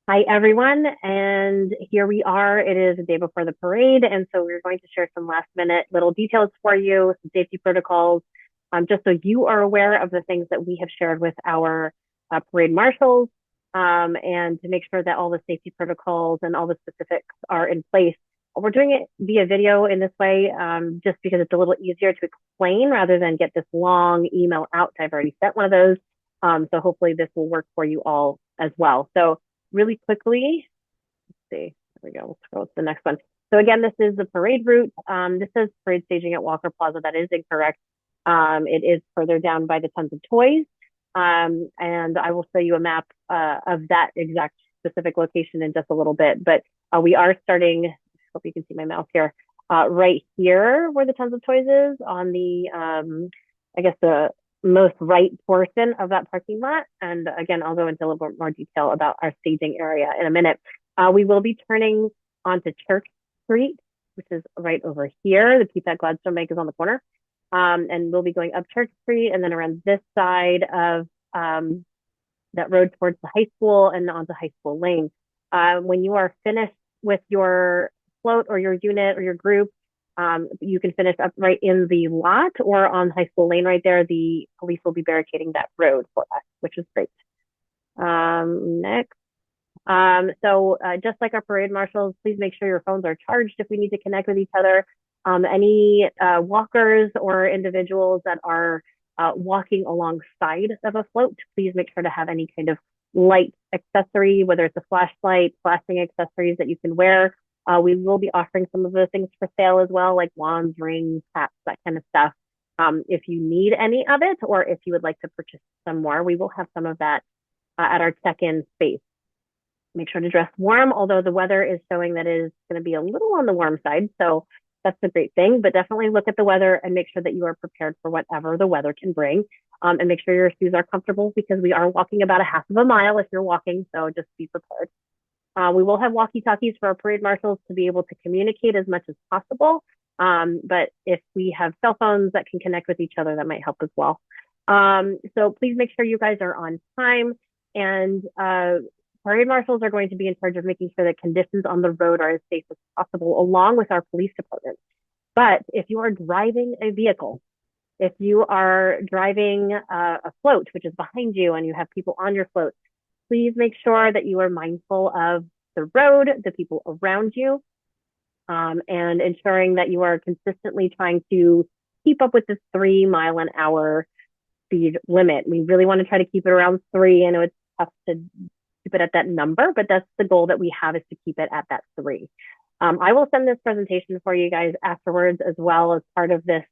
Hi, everyone. And here we are. It is the day before the parade. And so we're going to share some last minute little details for you, some safety protocols, just so you are aware of the things that we have shared with our parade marshals, and to make sure that all the safety protocols and all the specifics are in place. We're doing it via video in this way, just because it's a little easier to explain rather than get this long email out. I've already sent one of those. So hopefully this will work for you all as well. So really quickly, let's see, there we go. Let's go to the next one. So again, this is the parade route. This says parade staging at Walker Plaza. That is incorrect. It is further down by the Tons of Toys. And I will show you a map of that exact specific location in just a little bit. But we are starting, I hope you can see my mouse here, right here where the Tons of Toys is on the, I guess the most right portion of that parking lot. And again, I'll go into a little bit more detail about our staging area in a minute. We will be turning onto Church Street, which is right over here. The Pizza Gladstone Bank is on the corner. And we'll be going up Church Street and then around this side of that road towards the high school and onto High School Lane. When you are finished with your float or your unit or your group, you can finish up right in the lot or on High School Lane right there. The police will be barricading that road for us, which is great. Next. Just like our parade marshals, please make sure your phones are charged if we need to connect with each other. Any walkers or individuals that are walking alongside of a float, please make sure to have any kind of light accessory, whether it's a flashlight, flashing accessories that you can wear. We will be offering some of those things for sale as well, like wands, rings, hats, that kind of stuff. If you need any of it, or if you would like to purchase some more, we will have some of that at our check-in space. Make sure to dress warm, although the weather is showing that it is going to be a little on the warm side. So that's a great thing, but definitely look at the weather and make sure that you are prepared for whatever the weather can bring. And make sure your shoes are comfortable because we are walking about a half of a mile if you're walking. So just be prepared. We will have walkie-talkies for our parade marshals to be able to communicate as much as possible. But if we have cell phones that can connect with each other, that might help as well. So please make sure you guys are on time. And parade marshals are going to be in charge of making sure that conditions on the road are as safe as possible, along with our police department. But if you are driving a vehicle, if you are driving a float, which is behind you, and you have people on your float, please make sure that you are mindful of the road, the people around you, and ensuring that you are consistently trying to keep up with this 3 mile an hour speed limit. We really want to try to keep it around 3. I know it's tough to keep it at that number, but that's the goal that we have, is to keep it at that 3. I will send this presentation for you guys afterwards, as well as part of this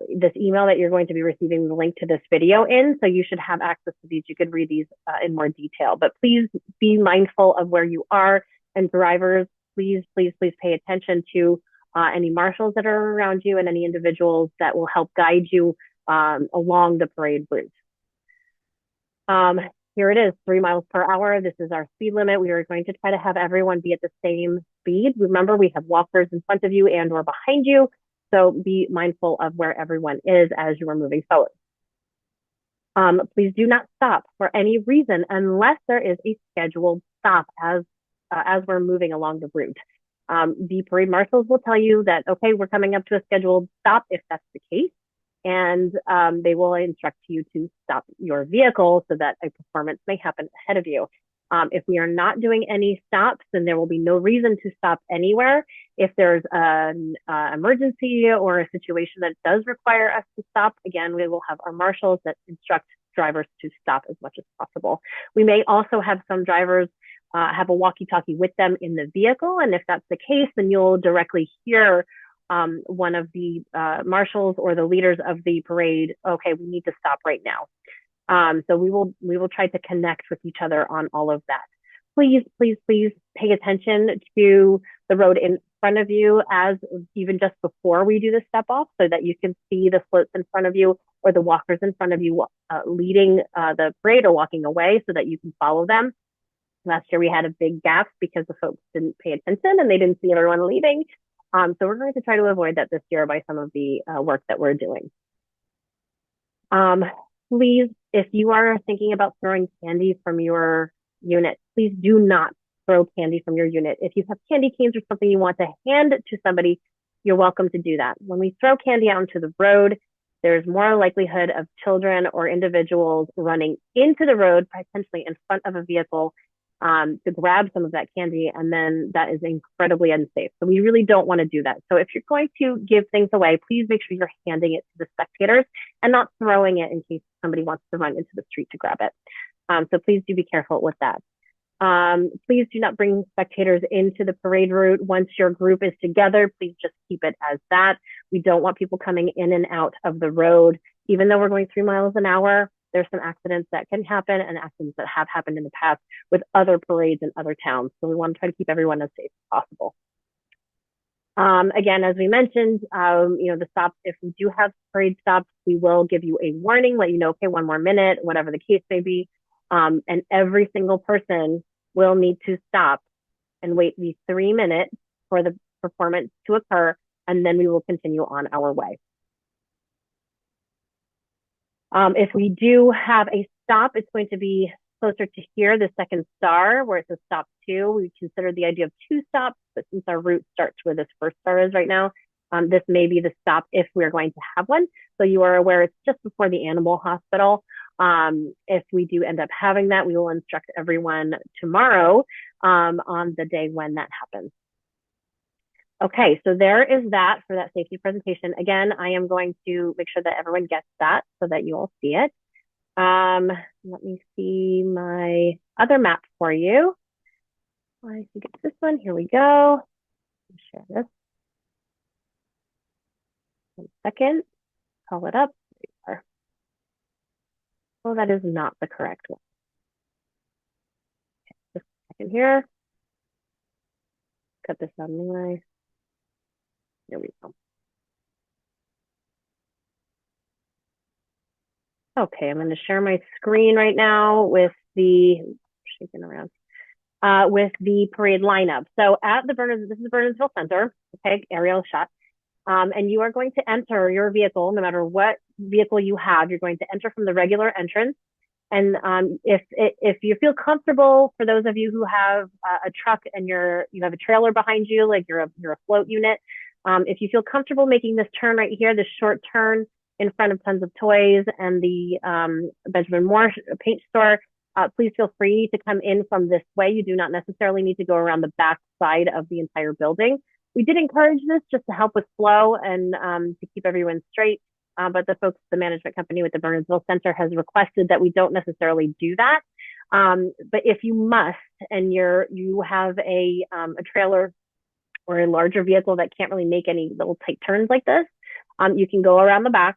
this email that you're going to be receiving the link to this video in. So you should have access to these. You could read these in more detail, but please be mindful of where you are, and drivers, please pay attention to any marshals that are around you and any individuals that will help guide you along the parade route. Here it is, 3 miles per hour. This is our speed limit. We are going to try to have everyone be at the same speed. Remember, we have walkers in front of you and or behind you. So be mindful of where everyone is as you are moving forward. Please do not stop for any reason unless there is a scheduled stop as we're moving along the route. The parade marshals will tell you that, okay, we're coming up to a scheduled stop if that's the case. And they will instruct you to stop your vehicle so that a performance may happen ahead of you. If we are not doing any stops, then there will be no reason to stop anywhere. If there's an emergency or a situation that does require us to stop, again, we will have our marshals that instruct drivers to stop as much as possible. We may also have some drivers have a walkie-talkie with them in the vehicle. And if that's the case, then you'll directly hear one of the marshals or the leaders of the parade, okay, we need to stop right now. So we will try to connect with each other on all of that. Please pay attention to the road in front of you, as even just before we do the step off, so that you can see the floats in front of you or the walkers in front of you leading the parade or walking away, so that you can follow them. Last year we had a big gap because the folks didn't pay attention and they didn't see everyone leaving. So we're going to try to avoid that this year by some of the work that we're doing. Please, if you are thinking about throwing candy from your unit, please do not throw candy from your unit. If you have candy canes or something you want to hand to somebody, you're welcome to do that. When we throw candy out into the road, there's more likelihood of children or individuals running into the road, potentially in front of a vehicle, to grab some of that candy, and then that is incredibly unsafe. So we really don't want to do that. So if you're going to give things away, please make sure you're handing it to the spectators and not throwing it in case somebody wants to run into the street to grab it. So please do be careful with that. Please do not bring spectators into the parade route. Once your group is together, please just keep it as that. We don't want people coming in and out of the road. Even though we're going 3 miles an hour, there's some accidents that can happen and accidents that have happened in the past with other parades in other towns. So we want to try to keep everyone as safe as possible. Again, as we mentioned, the stops, if we do have parade stops, we will give you a warning, let you know, okay, 1 more minute, whatever the case may be. And every single person will need to stop and wait these 3 minutes for the performance to occur, and then we will continue on our way. If we do have a stop, it's going to be closer to here, the second star, where it says stop 2. We considered the idea of 2 stops, but since our route starts where this first star is right now, this may be the stop if we're going to have one. So you are aware it's just before the animal hospital. If we do end up having that, we will instruct everyone tomorrow on the day when that happens. Okay, so there is that for that safety presentation. Again, I am going to make sure that everyone gets that so that you all see it. Let me see my other map for you. I think it's this one. Here we go. Share this. 1 second. Call it up. Oh, that is not the correct one. Okay, just a second here. Cut this out anyway. There we go. Okay, I'm going to share my screen right now with the shaking around with the parade lineup. So at the this is the Bernardsville Center. Okay, aerial shot. And you are going to enter your vehicle, no matter what vehicle you have. You're going to enter from the regular entrance. And if you feel comfortable, for those of you who have a truck and you have a trailer behind you, like you're a float unit, if you feel comfortable making this turn right here, this short turn in front of Tons of Toys and the Benjamin Moore paint store, please feel free to come in from this way. You do not necessarily need to go around the back side of the entire building. We did encourage this just to help with flow and to keep everyone straight. But the folks, the management company with the Bernardsville Center has requested that we don't necessarily do that. But if you must, and you have a trailer or a larger vehicle that can't really make any little tight turns like this, you can go around the back,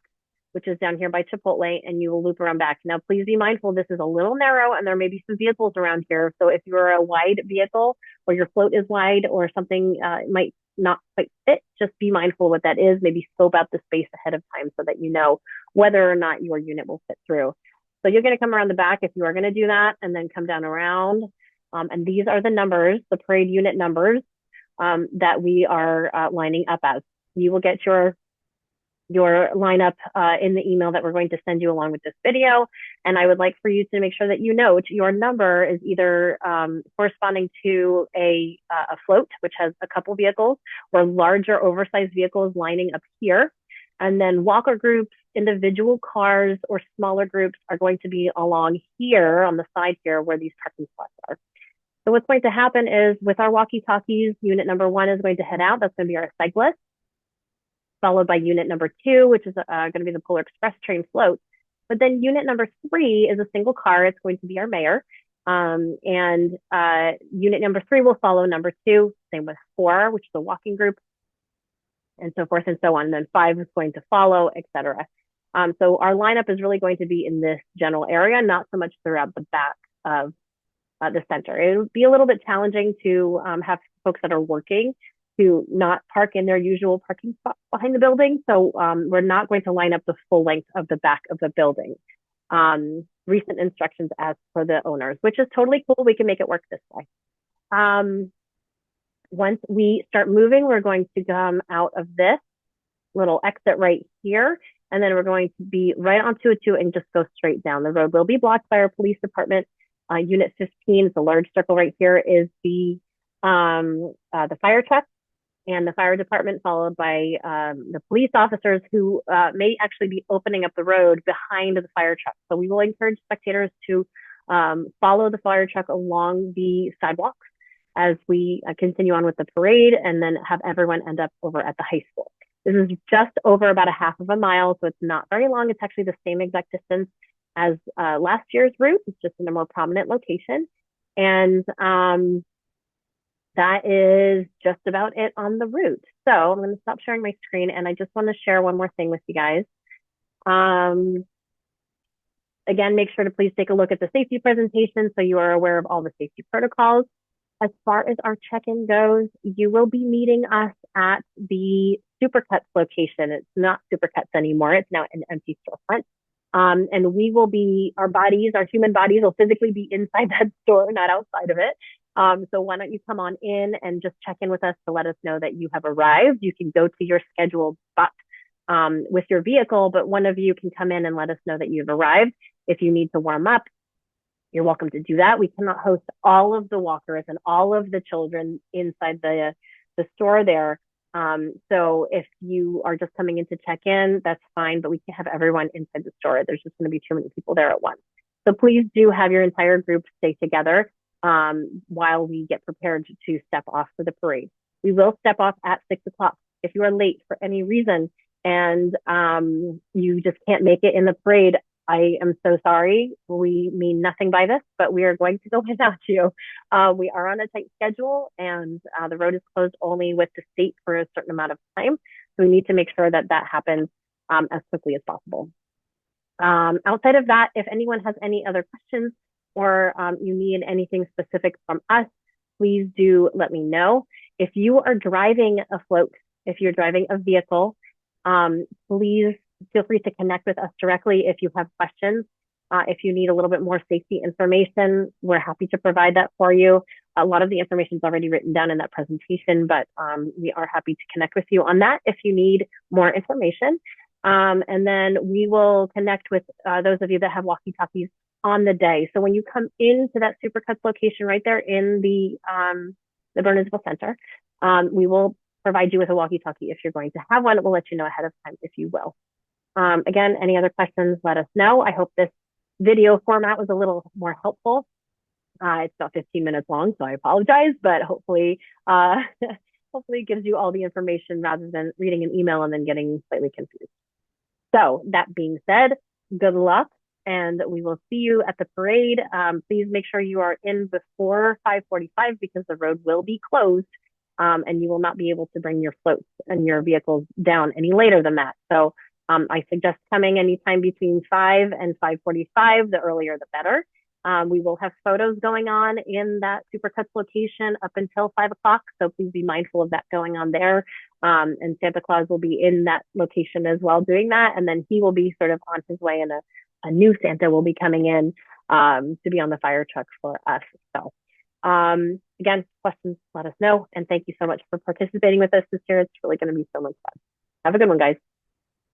which is down here by Chipotle, and you will loop around back. Now, please be mindful, this is a little narrow and there may be some vehicles around here. So if you're a wide vehicle or your float is wide or something might not quite fit, just be mindful what that is. Maybe scope out the space ahead of time so that you know whether or not your unit will fit through. So you're going to come around the back if you are going to do that, and then come down around. And these are the numbers, the parade unit numbers that we are lining up as. You will get your lineup in the email that we're going to send you along with this video. And I would like for you to make sure that you note your number is either corresponding to a float, which has a couple vehicles, or larger oversized vehicles lining up here. And then walker groups, individual cars, or smaller groups are going to be along here on the side here where these parking spots are. So what's going to happen is with our walkie-talkies, unit number 1 is going to head out. That's going to be our cyclist, followed by unit number 2, which is going to be the Polar Express train float. But then unit number 3 is a single car. It's going to be our mayor. And unit number 3 will follow number 2, same with 4, which is a walking group, and so forth and so on. And then 5 is going to follow, etc. So our lineup is really going to be in this general area, not so much throughout the back of the center. It would be a little bit challenging to have folks that are working to not park in their usual parking spot behind the building. So we're not going to line up the full length of the back of the building. Recent instructions as for the owners, which is totally cool. We can make it work this way. Once we start moving, we're going to come out of this little exit right here. And then we're going to be right on 202 and just go straight down. The road will be blocked by our police department. Unit 15, the large circle right here, is the fire truck and the fire department, followed by the police officers who may actually be opening up the road behind the fire truck. So we will encourage spectators to follow the fire truck along the sidewalks as we continue on with the parade, and then have everyone end up over at the high school. This is just over about a half of a mile, so it's not very long. It's actually the same exact distance as last year's route. It's just in a more prominent location. And that is just about it on the route. So I'm going to stop sharing my screen, and I just want to share one more thing with you guys. Again, make sure to please take a look at the safety presentation so you are aware of all the safety protocols. As far as our check-in goes, you will be meeting us at the Supercuts location. It's not Supercuts anymore. It's now an empty storefront. And we will be, our human bodies will physically be inside that store, not outside of it. So why don't you come on in and just check in with us to let us know that you have arrived. You can go to your scheduled spot with your vehicle, but one of you can come in and let us know that you've arrived. If you need to warm up, you're welcome to do that. We cannot host all of the walkers and all of the children inside the store there. So if you are just coming in to check in, that's fine, but we can't have everyone inside the store. There's just going to be too many people there at once. So please do have your entire group stay together while we get prepared to step off for the parade. We will step off at 6 o'clock. If you are late for any reason and you just can't make it in the parade, I am so sorry. We mean nothing by this, but we are going to go without you. We are on a tight schedule, and the road is closed only with the state for a certain amount of time. So we need to make sure that that happens as quickly as possible. Outside of that, if anyone has any other questions or you need anything specific from us, please do let me know. If you are driving a float, if you're driving a vehicle, please feel free to connect with us directly if you have questions. If you need a little bit more safety information, we're happy to provide that for you. A lot of the information is already written down in that presentation, but we are happy to connect with you on that if you need more information. And then we will connect with those of you that have walkie-talkies on the day. So when you come into that Supercuts location right there in the Burnsville Center, we will provide you with a walkie-talkie if you're going to have one. We'll let you know ahead of time if you will. Again, any other questions, let us know. I hope this video format was a little more helpful. It's about 15 minutes long, so I apologize, but hopefully, hopefully it gives you all the information rather than reading an email and then getting slightly confused. So that being said, good luck, and we will see you at the parade. Please make sure you are in before 5:45 because the road will be closed, and you will not be able to bring your floats and your vehicles down any later than that. So I suggest coming anytime between 5 and 5:45. The earlier, the better. We will have photos going on in that Supercuts location up until 5 o'clock. So please be mindful of that going on there. And Santa Claus will be in that location as well doing that. And then he will be sort of on his way, and a new Santa will be coming in to be on the fire truck for us. So again, questions, let us know. And thank you so much for participating with us this year. It's really going to be so much fun. Have a good one, guys.